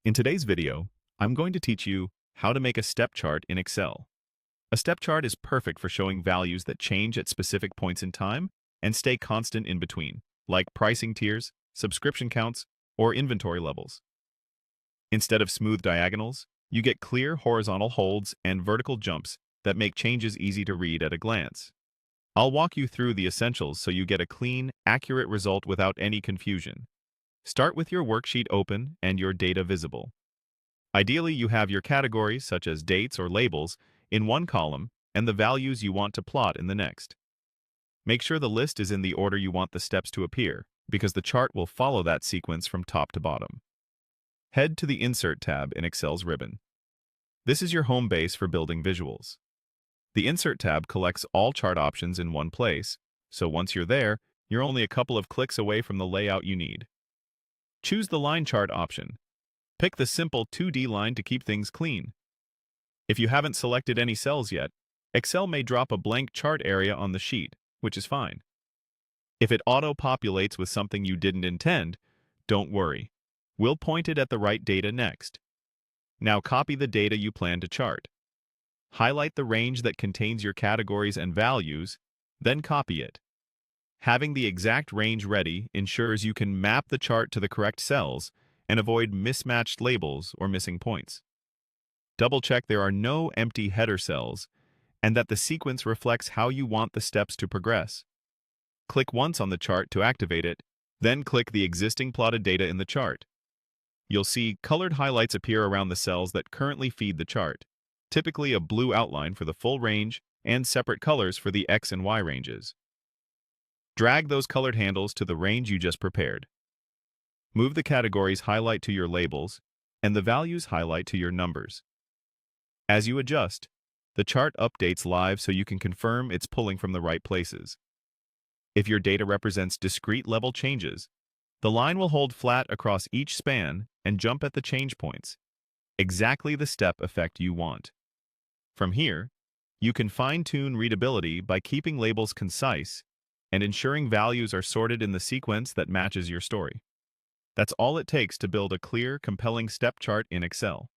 In today's video, I'm going to teach you how to make a step chart in Excel. A step chart is perfect for showing values that change at specific points in time and stay constant in between, like pricing tiers, subscription counts, or inventory levels. Instead of smooth diagonals, you get clear horizontal holds and vertical jumps that make changes easy to read at a glance. I'll walk you through the essentials so you get a clean, accurate result without any confusion. Start with your worksheet open and your data visible. Ideally, you have your categories, such as dates or labels, in one column and the values you want to plot in the next. Make sure the list is in the order you want the steps to appear, because the chart will follow that sequence from top to bottom. Head to the Insert tab in Excel's ribbon. This is your home base for building visuals. The Insert tab collects all chart options in one place, so once you're there, you're only a couple of clicks away from the layout you need. Choose the line chart option. Pick the simple 2D line to keep things clean. If you haven't selected any cells yet, Excel may drop a blank chart area on the sheet, which is fine. If it auto-populates with something you didn't intend, don't worry. We'll point it at the right data next. Now copy the data you plan to chart. Highlight the range that contains your categories and values, then copy it. Having the exact range ready ensures you can map the chart to the correct cells and avoid mismatched labels or missing points. Double-check there are no empty header cells and that the sequence reflects how you want the steps to progress. Click once on the chart to activate it, then click the existing plotted data in the chart. You'll see colored highlights appear around the cells that currently feed the chart, typically a blue outline for the full range and separate colors for the X and Y ranges. Drag those colored handles to the range you just prepared. Move the categories highlight to your labels and the values highlight to your numbers. As you adjust, the chart updates live so you can confirm it's pulling from the right places. If your data represents discrete level changes, the line will hold flat across each span and jump at the change points, exactly the step effect you want. From here, you can fine-tune readability by keeping labels concise and ensuring values are sorted in the sequence that matches your story. That's all it takes to build a clear, compelling step chart in Excel.